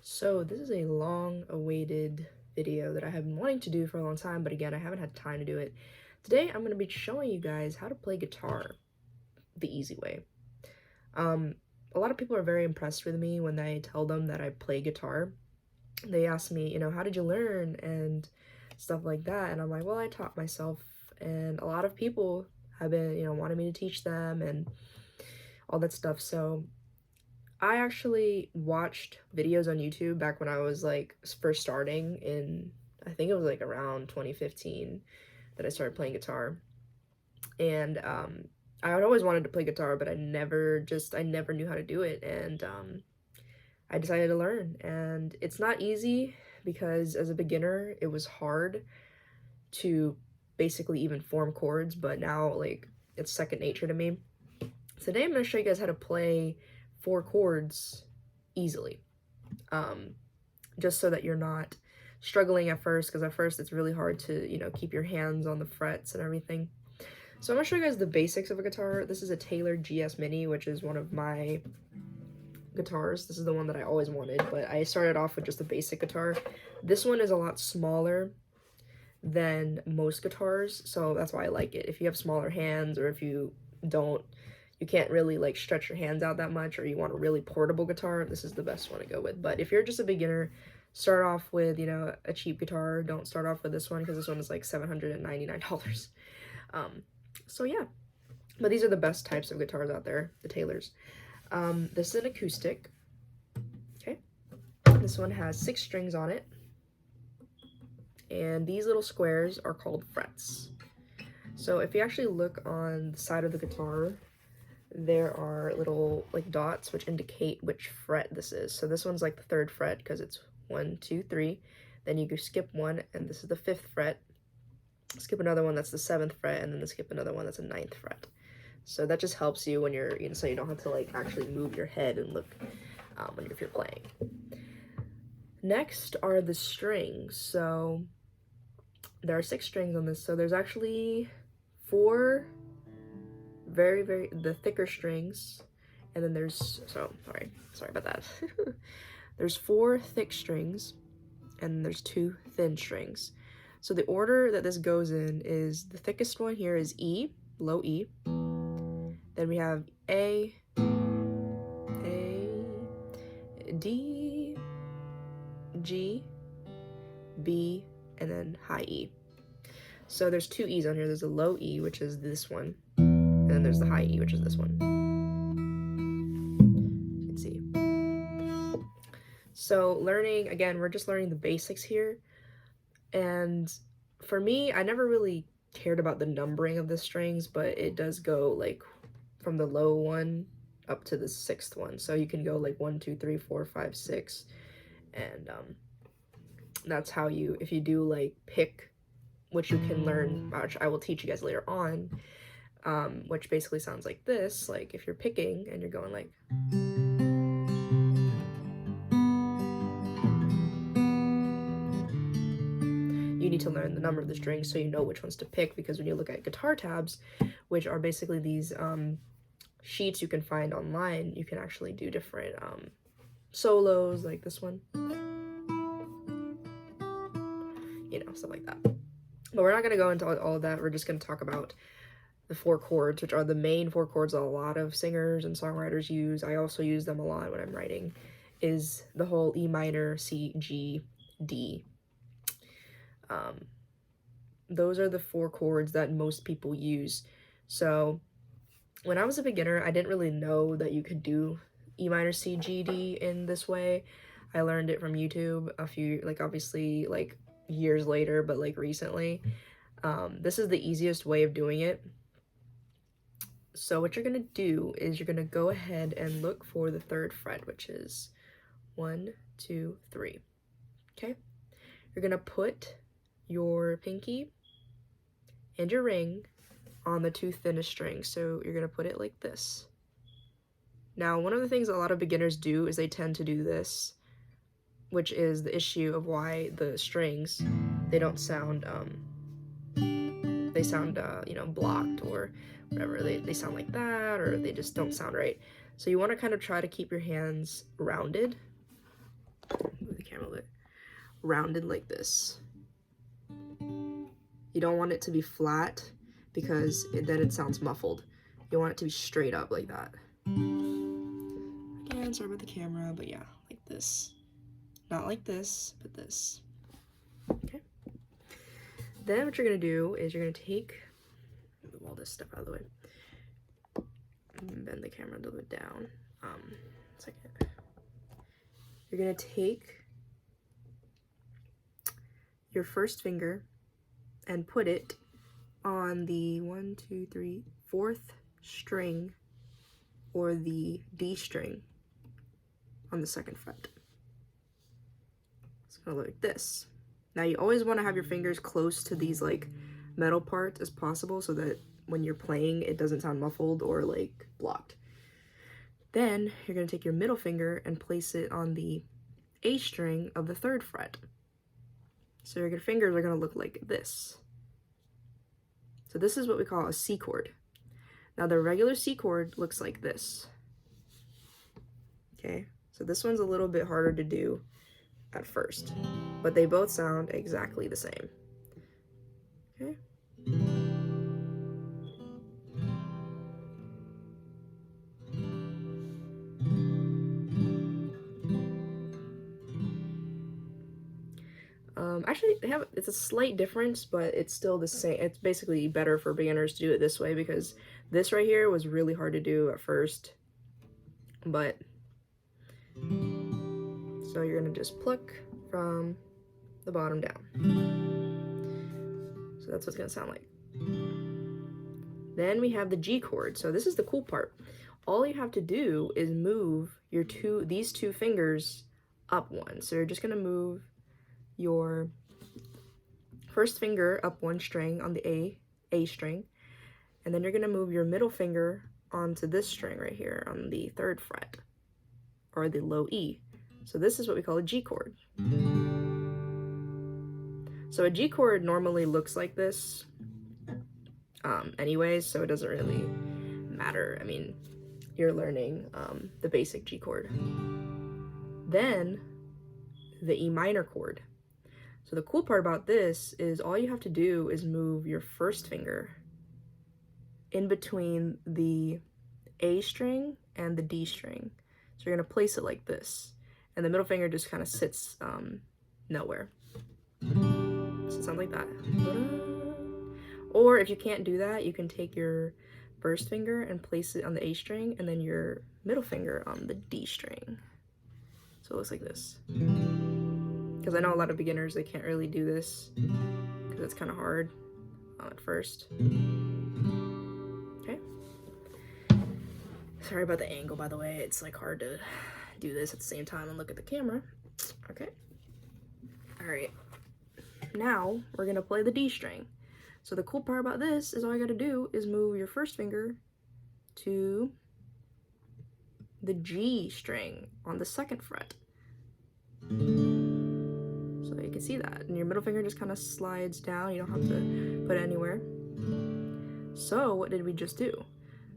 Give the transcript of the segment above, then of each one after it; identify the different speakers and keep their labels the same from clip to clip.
Speaker 1: So this is a long-awaited video that I have been wanting to do for a long time, but again, I haven't had time to do it. Today, I'm going to be showing you guys how to play guitar the easy way. A lot of people are very impressed with me when I tell them that I play guitar. They ask me, how did you learn and stuff like that, and I'm like, well, I taught myself, and a lot of people have been, wanting me to teach them and all that stuff, so I actually watched videos on YouTube back when I was like first starting in, I think it was like around 2015 that I started playing guitar. And I had always wanted to play guitar, but I never knew how to do it. And I decided to learn. And it's not easy because as a beginner, it was hard to basically even form chords, but now like it's second nature to me. So today I'm going to show you guys how to play 4 chords easily, just so that you're not struggling at first, because at first it's really hard to keep your hands on the frets and everything. So I'm gonna show you guys the basics of a guitar. This is a Taylor GS Mini, which is one of my guitars. This is the one that I always wanted, but I started off with just a basic guitar. This one is a lot smaller than most guitars, so that's why I like it. If you have smaller hands, or if you can't really like stretch your hands out that much, or you want a really portable guitar, this is the best one to go with. But if you're just a beginner, start off with a cheap guitar. Don't start off with this one, because this one is like $799. So yeah, but these are the best types of guitars out there, the Taylors. This is an acoustic. Okay, this one has 6 strings on it, and these little squares are called frets. So if you actually look on the side of the guitar, there are little like dots which indicate which fret this is. So this one's like the 3rd fret because it's 1, 2, 3. Then you skip 1, and this is the 5th fret. Skip another one, that's the 7th fret, and then skip another one, that's a 9th fret. So that just helps you when you're, so you don't have to like actually move your head and look if you're playing. Next are the strings. So there are 6 strings on this. So there's actually 4 the thicker strings, and then there's, sorry about that. There's 4 thick strings, and there's 2 thin strings. So the order that this goes in is, the thickest one here is E, low E. Then we have A, D, G, B, and then high E. So there's 2 E's on here. There's a low E, which is this one, and then there's the high E, which is this one. You can see. So learning, again, we're just learning the basics here. And for me, I never really cared about the numbering of the strings, but it does go like from the low one up to the 6th one. So you can go like 1, 2, 3, 4, 5, 6. And that's how you, if you do like pick, which you can learn, which I will teach you guys later on, which basically sounds like this. Like if you're picking and you're going like, you need to learn the number of the strings so you know which ones to pick, because when you look at guitar tabs, which are basically these sheets you can find online, you can actually do different solos, like this one, stuff like that. But we're not going to go into all of that. We're just going to talk about the 4 chords, which are the main 4 chords that a lot of singers and songwriters use. I also use them a lot when I'm writing, is the whole E minor, C, G, D. Those are the 4 chords that most people use. So when I was a beginner, I didn't really know that you could do E minor, C, G, D in this way. I learned it from YouTube a few, like obviously like years later, but like recently. This is the easiest way of doing it. So what you're gonna do is you're gonna go ahead and look for the 3rd fret, which is 1, 2, 3. Okay, you're gonna put your pinky and your ring on the 2 thinnest strings. So you're gonna put it like this. Now, one of the things a lot of beginners do is they tend to do this, which is the issue of why the strings, they don't sound, they sound, blocked or whatever. They sound like that, or they just don't sound right. So you want to kind of try to keep your hands rounded. camera a little bit, rounded like this. You don't want it to be flat because then it sounds muffled. You want it to be straight up like that. Again, sorry about the camera, but yeah, like this. Not like this, but this. Okay. Then what you're gonna do is you're gonna take, move all this stuff out of the way, bend the camera a little bit down. Second. You're gonna take your first finger and put it on the 4th string, or the D string on the 2nd fret. It's gonna look like this. Now you always want to have your fingers close to these like metal parts as possible so that when you're playing it doesn't sound muffled or like blocked. Then you're gonna take your middle finger and place it on the A string of the 3rd fret. So your fingers are gonna look like this. So this is what we call a C chord. Now the regular C chord looks like this. Okay, so this one's a little bit harder to do at first, but they both sound exactly the same. Okay. Actually, it's a slight difference, but it's still the same. It's basically better for beginners to do it this way because this right here was really hard to do at first. But so you're gonna just pluck from the bottom down. So that's what it's gonna sound like. Then we have the G chord. So this is the cool part. All you have to do is move your these two fingers up one. So you're just gonna move your first finger up one string on the A string, and then you're gonna move your middle finger onto this string right here on the 3rd fret, or the low E. So this is what we call a G chord. So a G chord normally looks like this anyways, so it doesn't really matter. I mean, you're learning the basic G chord. Then the E minor chord. So the cool part about this is all you have to do is move your first finger in between the A string and the D string. So you're gonna place it like this, and the middle finger just kind of sits nowhere. So it sounds like that. Or if you can't do that, you can take your first finger and place it on the A string, and then your middle finger on the D string. So it looks like this. Because I know a lot of beginners, they can't really do this because it's kind of hard at first. Okay. Sorry about the angle, by the way. It's like hard to do this at the same time and look at the camera. Okay. All right. Now we're gonna play the D string. So the cool part about this is all you gotta do is move your first finger to the G string on the 2nd fret. So you can see that, and your middle finger just kind of slides down. You don't have to put it anywhere. So what did we just do?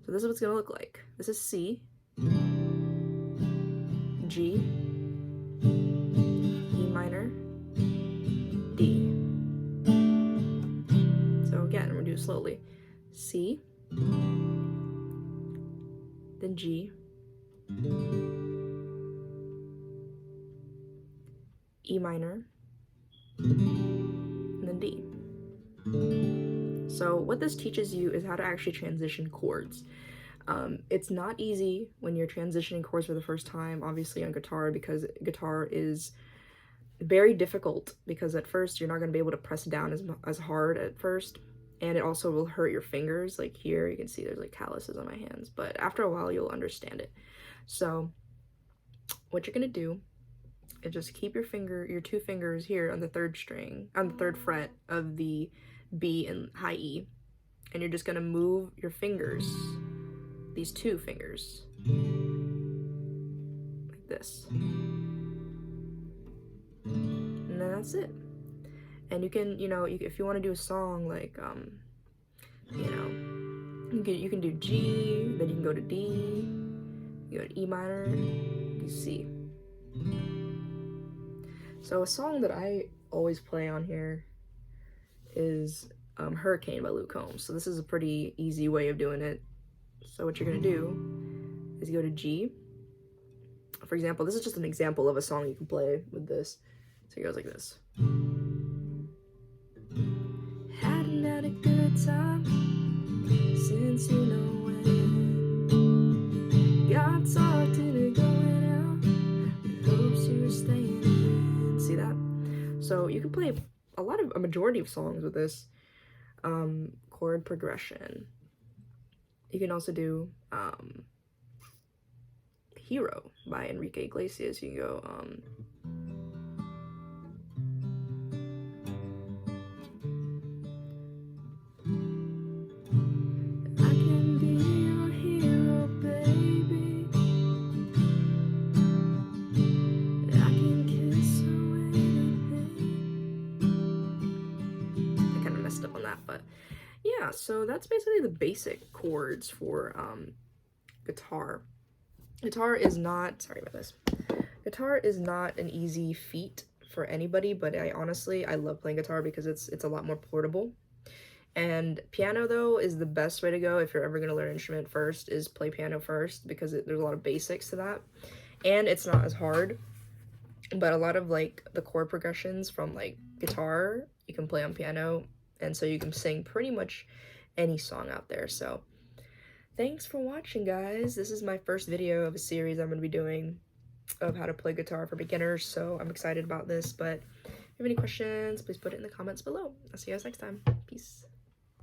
Speaker 1: So this is what it's gonna look like. This is C, G, E minor, D. So again, I'm gonna do it slowly. C, then G, E minor, and then D. So what this teaches you is how to actually transition chords. It's not easy when you're transitioning chords for the first time, obviously on guitar, because guitar is very difficult, because at first you're not going to be able to press down as hard at first, and it also will hurt your fingers. Like here you can see there's like calluses on my hands, but after a while you'll understand it. So what you're going to do is just keep your two fingers here on the 3rd string, on the 3rd fret of the B and high E, and you're just gonna move your fingers, these two fingers, like this, and then that's it. And you can, if you want to do a song like, you can do G, then you can go to D, you go to E minor, you C. So a song that I always play on here is Hurricane by Luke Combs. So this is a pretty easy way of doing it. So what you're gonna do is go to G. For example, this is just an example of a song you can play with this. So it goes like this. Hadn't had a good time since you know when. Got talked into going out with hopes you were staying in. See that? So you can play a majority of songs with this chord progression. You can also do Hero by Enrique Iglesias. You can go I can be your hero, baby. I can kiss away the pain. I kind of messed up on that, but yeah, so that's basically the basic chords for guitar. Guitar is not, sorry about this. Guitar is not an easy feat for anybody, but I love playing guitar because it's a lot more portable. And piano, though, is the best way to go if you're ever going to learn an instrument first, is play piano first, because there's a lot of basics to that. And it's not as hard, but a lot of, like, the chord progressions from, like, guitar, you can play on piano, and so you can sing pretty much any song out there. So thanks for watching, guys. This is my first video of a series I'm going to be doing of how to play guitar for beginners, so I'm excited about this. But if you have any questions, please put it in the comments below. I'll see you guys next time. Peace.